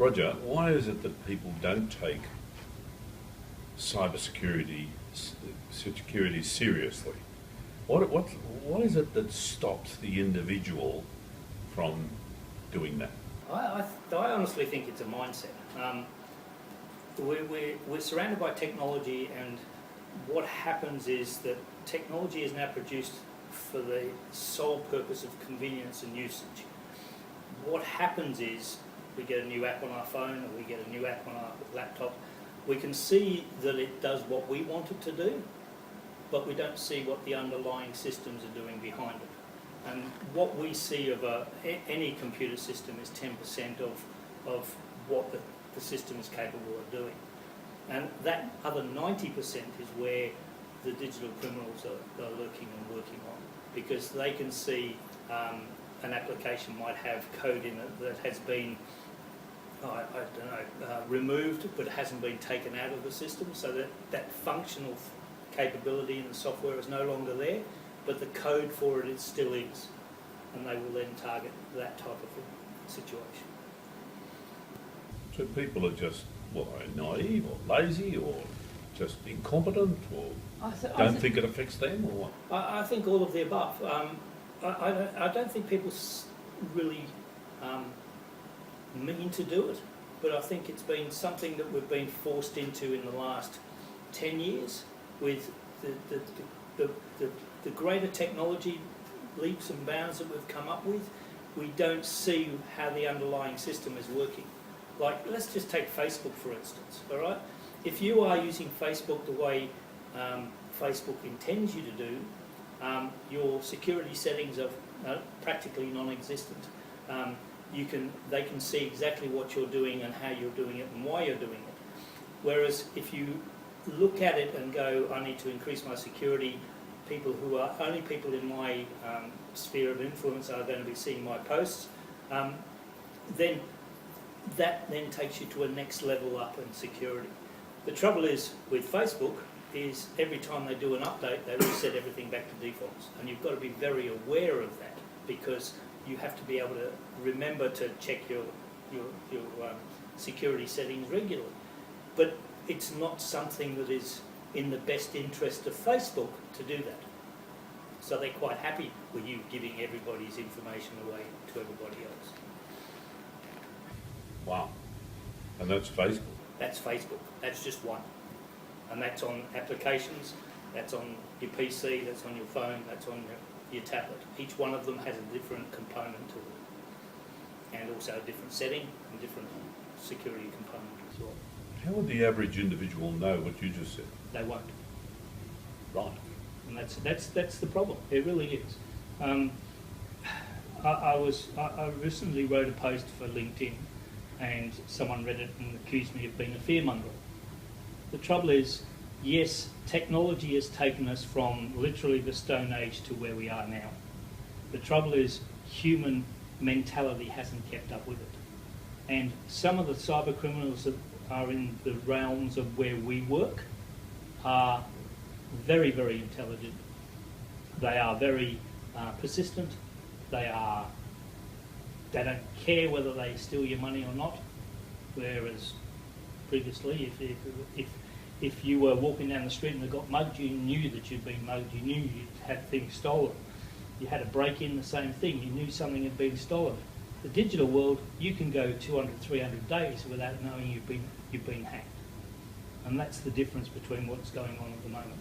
Roger, why is it that people don't take cybersecurity security seriously? What is it that stops the individual from doing that? I honestly think it's a mindset. We're surrounded by technology, and what happens is that technology is now produced for the sole purpose of convenience and usage. What happens is we get a new app on our phone, or we get a new app on our laptop. We can see that it does what we want it to do, but we don't see what the underlying systems are doing behind it. And what we see of any computer system is 10% of what the system is capable of doing. And that other 90% is where the digital criminals are lurking and working on, because they can see an application might have code in it that has been, removed, but it hasn't been taken out of the system, so that functional capability in the software is no longer there, but the code for it still is, and they will then target that type of situation. So people are just, naive or lazy or just incompetent, or don't think it affects them, or what? I think all of the above. I don't think people really mean to do it, but I think it's been something that we've been forced into in the last 10 years with the greater technology leaps and bounds that we've come up with. We don't see how the underlying system is working. Like, let's just take Facebook for instance, all right? If you are using Facebook the way Facebook intends you to do, your security settings are practically non-existent. They can see exactly what you're doing and how you're doing it and why you're doing it. Whereas if you look at it and go, I need to increase my security, only people in my sphere of influence are going to be seeing my posts, then that then takes you to a next level up in security. The trouble is with Facebook is every time they do an update, they reset everything back to defaults, and you've got to be very aware of that, because you have to be able to remember to check your security settings regularly. But it's not something that is in the best interest of Facebook to do that. So they're quite happy with you giving everybody's information away to everybody else. Wow. And that's Facebook? That's Facebook. That's just one. And that's on applications, that's on your PC, that's on your phone, that's on your tablet. Each one of them has a different component to it, and also a different setting and different security component as well. How would the average individual know what you just said? They won't. Right. And that's the problem. It really is. I recently wrote a post for LinkedIn, and someone read it and accused me of being a fearmonger. The trouble is, yes, technology has taken us from literally the Stone Age to where we are now. The trouble is, human mentality hasn't kept up with it. And some of the cyber criminals that are in the realms of where we work are very, very intelligent. They are very persistent. They don't care whether they steal your money or not. Whereas previously, if you were walking down the street and they got mugged, you knew that you'd been mugged. You knew you'd had things stolen. You had a break-in, the same thing. You knew something had been stolen. The digital world, you can go 200, 300 days without knowing you've been hacked. And that's the difference between what's going on at the moment.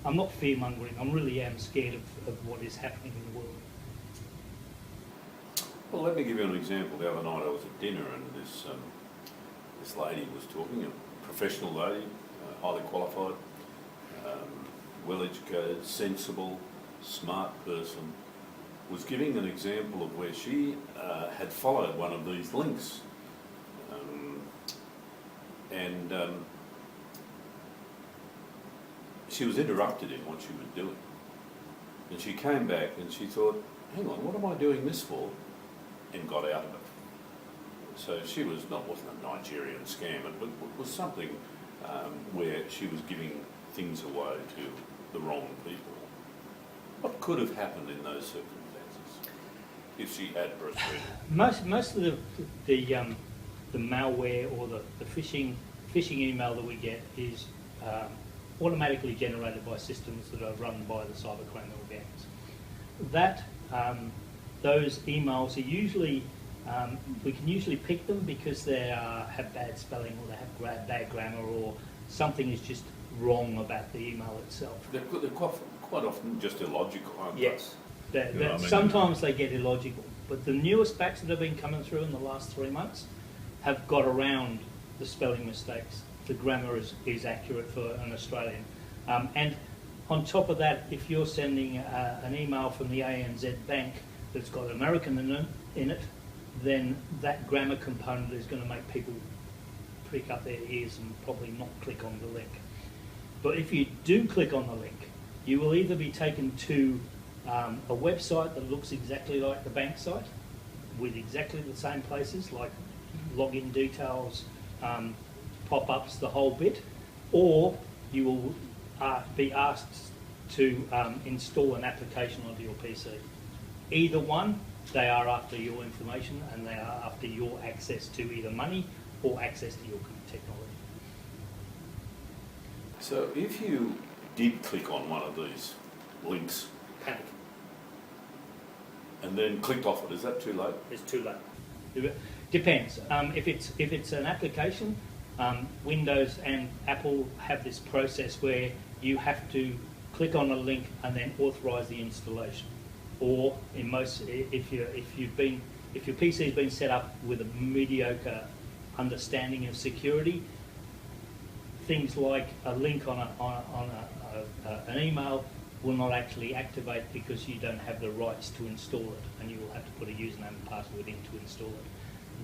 I'm not fear-mongering. I really am scared of what is happening in the world. Well, let me give you an example. The other night I was at dinner, and this lady was talking, a professional lady, highly qualified, well-educated, sensible, smart person, was giving an example of where she had followed one of these links. She was interrupted in what she was doing. And she came back and she thought, hang on, what am I doing this for? And got out of it. So she wasn't a Nigerian scam, it was something where she was giving things away to the wrong people. What could have happened in those circumstances if she had proceeded? Most of the malware or the phishing email that we get is automatically generated by systems that are run by the cybercriminal gangs. That those emails are usually we can usually pick them because they have bad spelling or they have bad grammar or something is just wrong about the email itself. They're quite often just illogical, aren't they? Yes. You know what I mean? Sometimes they get illogical, but the newest backs that have been coming through in the last 3 months have got around the spelling mistakes. The grammar is accurate for an Australian. And on top of that, if you're sending an email from the ANZ Bank that's got American in it, then that grammar component is going to make people prick up their ears and probably not click on the link. But if you do click on the link, you will either be taken to a website that looks exactly like the bank site with exactly the same places like login details, pop-ups, the whole bit, or you will be asked to install an application onto your PC. Either one, they are after your information and they are after your access to either money or access to your technology. So if you did click on one of these links Panic. and then clicked off it, is that too late? It's too late. Depends. If it's an application, Windows and Apple have this process where you have to click on a link and then authorise the installation. Or in most, if your PC's been set up with a mediocre understanding of security, things like a link on an email will not actually activate because you don't have the rights to install it, and you will have to put a username and password in to install it.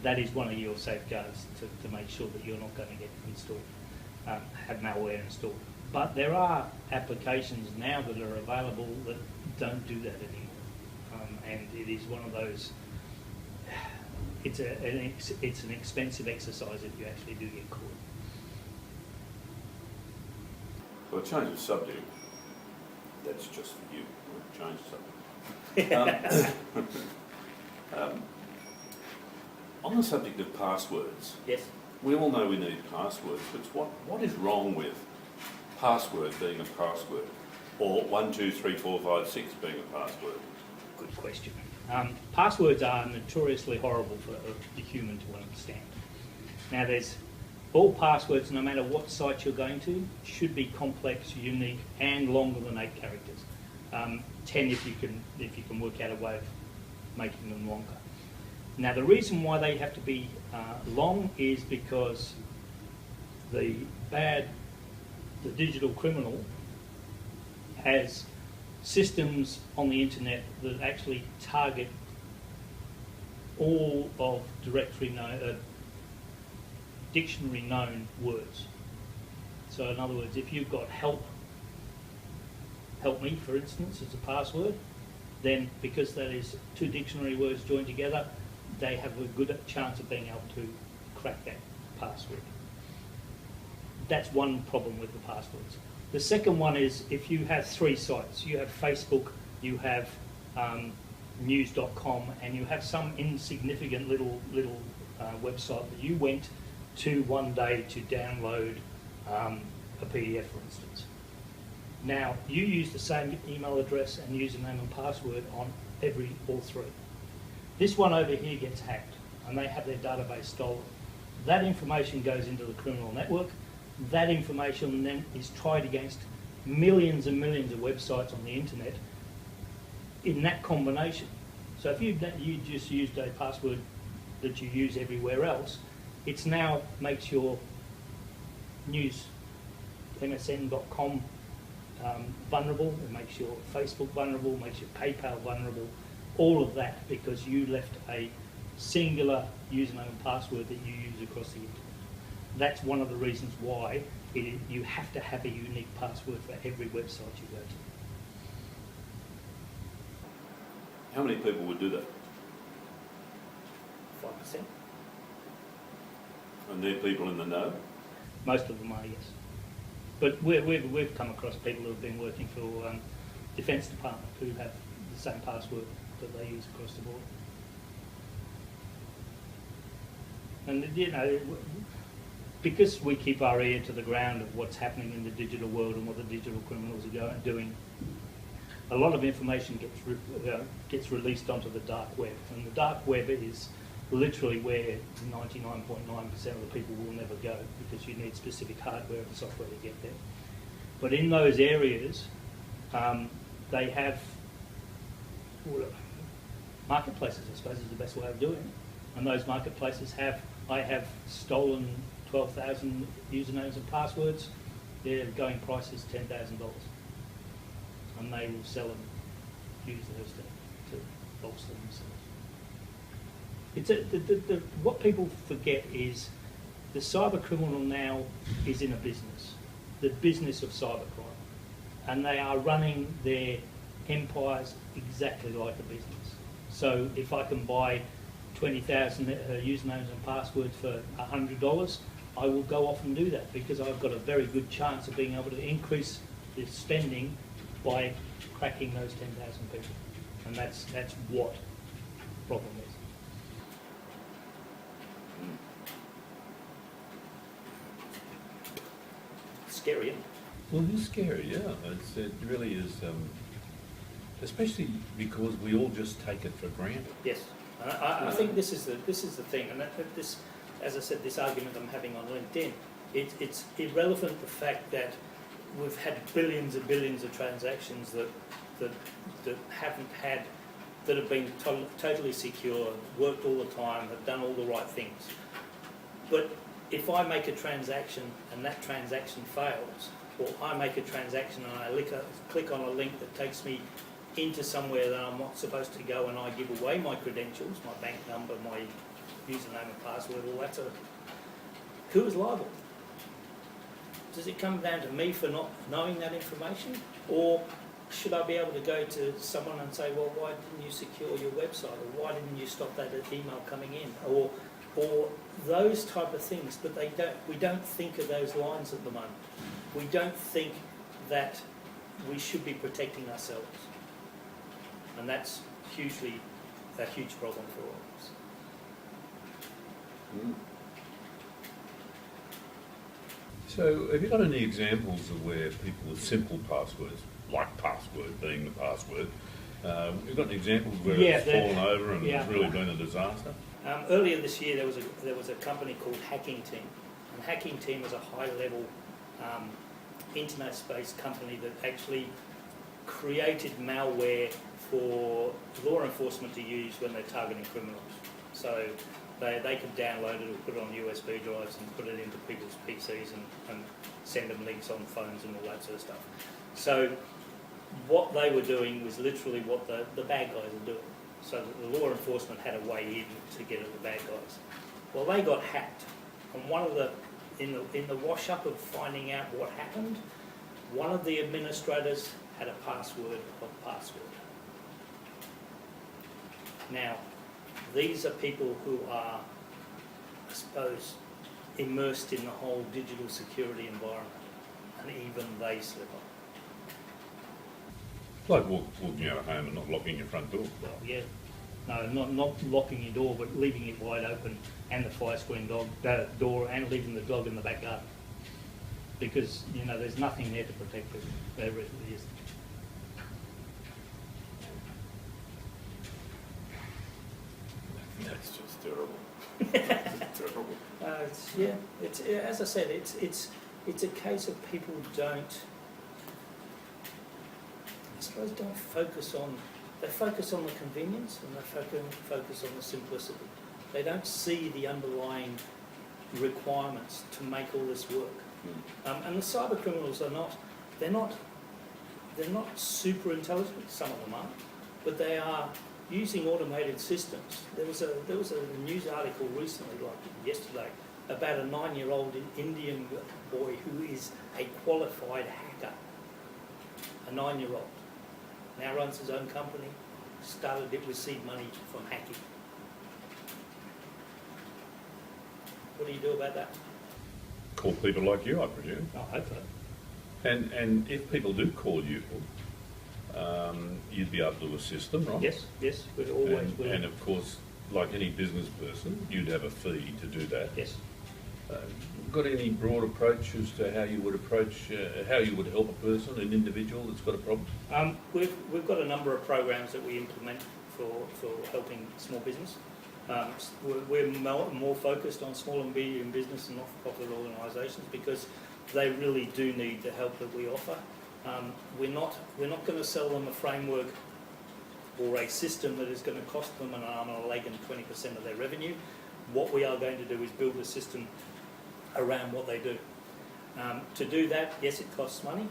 That is one of your safeguards to make sure that you're not going to get installed, have malware installed. But there are applications now that are available that don't do that anymore, and it is one of those. It's an expensive exercise if you actually do get caught. So a change of subject, that's just for you. We'll change the subject. On the subject of passwords, Yes. we all know we need passwords, but what is wrong with password being a password, or 1, 2, 3, 4, 5, 6 being a password? Good question. Passwords are notoriously horrible for the human to understand. Now, there's all passwords, no matter what site you're going to, should be complex, unique, and longer than 8 characters. 10 if you can work out a way of making them longer. Now, the reason why they have to be long is because the digital criminal has systems on the internet that actually target all of dictionary known words. So in other words, if you've got help me, for instance, as a password, then because that is 2 dictionary words joined together, they have a good chance of being able to crack that password. That's one problem with the passwords. The second one is if you have 3 sites, you have Facebook, you have news.com, and you have some insignificant little website that you went to one day to download a PDF, for instance. Now, you use the same email address and username and password on all 3. This one over here gets hacked, and they have their database stolen. That information goes into the criminal network. That information then is tried against millions and millions of websites on the internet in that combination. So if you just used a password that you use everywhere else, it now makes your news, MSN.com vulnerable, it makes your Facebook vulnerable, makes your PayPal vulnerable, all of that because you left a singular username and password that you use across the internet. That's one of the reasons why you have to have a unique password for every website you go to. How many people would do that? 5%. And they're people in the know? Most of them are, yes. But we've come across people who have been working for Defence Department who have the same password that they use across the board. And you know, because we keep our ear to the ground of what's happening in the digital world and what the digital criminals are doing, a lot of information gets released onto the dark web, and the dark web is literally where 99.9% of the people will never go, because you need specific hardware and software to get there. But in those areas, they have marketplaces, I suppose, is the best way of doing it. And those marketplaces I have stolen 12,000 usernames and passwords. Their going price is $10,000, and they will sell them, use those to bolster themselves. What people forget is the cyber criminal now is in a business, the business of cybercrime, and they are running their empires exactly like a business. So if I can buy 20,000 usernames and passwords for $100, I will go off and do that, because I've got a very good chance of being able to increase the spending by cracking those 10,000 people. And that's what the problem is. Scary, isn't it? Well, it is scary, yeah. It really is, especially because we all just take it for granted. Yes, and I think this is the thing, and this, as I said, this argument I'm having on LinkedIn, it's irrelevant the fact that we've had billions and billions of transactions that have been totally secure, worked all the time, have done all the right things. But if I make a transaction and that transaction fails, or I make a transaction and I click on a link that takes me into somewhere that I'm not supposed to go, and I give away my credentials, my bank number, my username and password, all that sort of, who is liable? Does it come down to me for not knowing that information? Or should I be able to go to someone and say, well, why didn't you secure your website? Or why didn't you stop that email coming in? Or those type of things, but we don't think of those lines at the moment. We don't think that we should be protecting ourselves. And that's a huge problem for all of us. Mm. So have you got any examples of where people with simple passwords, like password being the password, you've got any examples where it's fallen over and it's really been a disaster? Earlier this year there was a company called Hacking Team, and Hacking Team was a high-level internet-based company that actually created malware for law enforcement to use when they're targeting criminals. So they could download it or put it on USB drives and put it into people's PCs and send them links on phones and all that sort of stuff. So what they were doing was literally what the bad guys are doing. So the law enforcement had a way in to get at the bad guys. Well, they got hacked, and in the wash-up of finding out what happened, one of the administrators had a password of password. Now, these are people who are, I suppose, immersed in the whole digital security environment, and even they slip up. Like walking out of home and not locking your front door. Well, yeah. No, not locking your door, but leaving it wide open, and the fire screen door, and leaving the dog in the back garden. Because, there's nothing there to protect people. There really isn't. That's just terrible. It's terrible. It's as I said, it's a case of people don't focus on. They focus on the convenience, and they focus on the simplicity. They don't see the underlying requirements to make all this work. And the cyber criminals they're not super intelligent. Some of them are, but they are using automated systems. There was a news article recently, like yesterday, about a 9-year-old Indian boy who is a qualified hacker. A 9-year-old. Now runs his own company, started it with seed money from hacking. What do you do about that? Call people like you, I presume. I hope so. And if people do call you, you'd be able to assist them, right? Yes, we'd always will. And of course, like any business person, you'd have a fee to do that. Yes. Got any broad approach as to how you would approach, how you would help a person, an individual that's got a problem? We've got a number of programs that we implement for helping small business. We're more focused on small and medium business and not-for-profit organisations because they really do need the help that we offer. We're not going to sell them a framework or a system that is going to cost them an arm and a leg and 20% of their revenue. What we are going to do is build a system around what they do. To do that, yes, it costs money,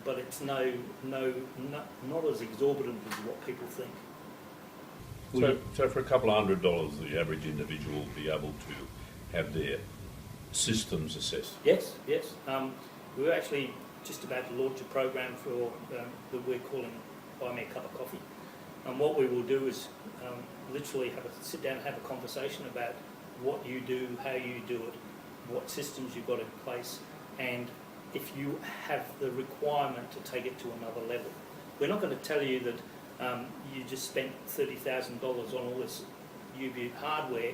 but it's not as exorbitant as what people think. So for a couple of $100, the average individual will be able to have their systems assessed? Yes. We're actually just about to launch a program for that we're calling Buy Me a Cup of Coffee. And what we will do is literally sit down and have a conversation about what you do, how you do it, what systems you've got in place, and if you have the requirement to take it to another level. We're not going to tell you that you just spent $30,000 on all this U-View hardware,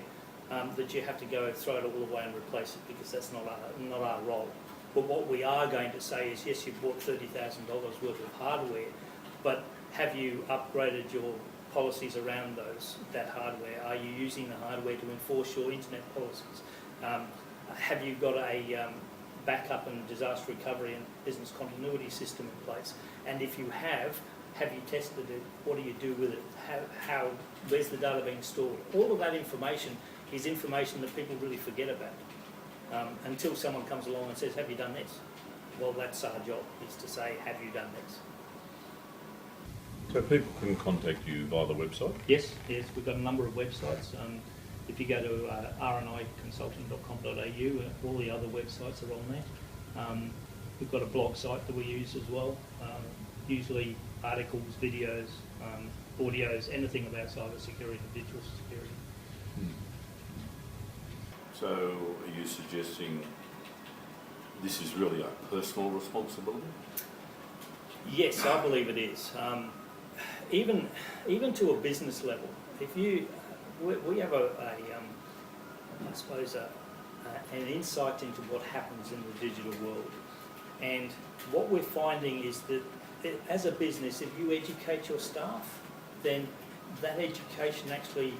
that you have to go throw it all away and replace it, because that's not our role. But what we are going to say is, yes, you've bought $30,000 worth of hardware, but have you upgraded your policies around that hardware? Are you using the hardware to enforce your internet policies? Have you got a backup and disaster recovery and business continuity system in place? And if you have you tested it? What do you do with it? Where's the data being stored? All of that information is information that people really forget about until someone comes along and says, have you done this? Well, that's our job, is to say, have you done this? So people can contact you via the website? Yes, we've got a number of websites. If you go to rniconsulting.com.au, all the other websites are on there. We've got a blog site that we use as well, usually articles, videos, audios, anything about cyber security and digital security. So are you suggesting this is really a personal responsibility? Yes, I believe it is. Even to a business level, if we have an insight into what happens in the digital world, and what we're finding is that as a business, if you educate your staff, then that education actually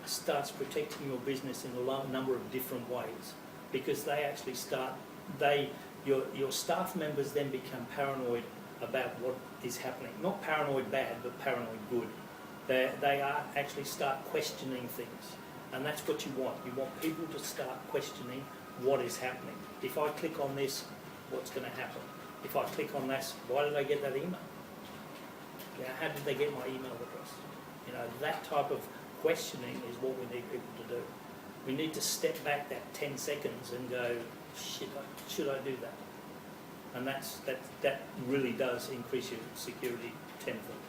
starts protecting your business in a number of different ways, because they actually your staff members then become paranoid about what is happening. Not paranoid bad, but paranoid good. They actually start questioning things, and that's what you want. You want people to start questioning what is happening. If I click on this, what's going to happen? If I click on this, why did I get that email? How did they get my email address? That type of questioning is what we need people to do. We need to step back that 10 seconds and go, shit, should I do that? And that really does increase your security tenfold.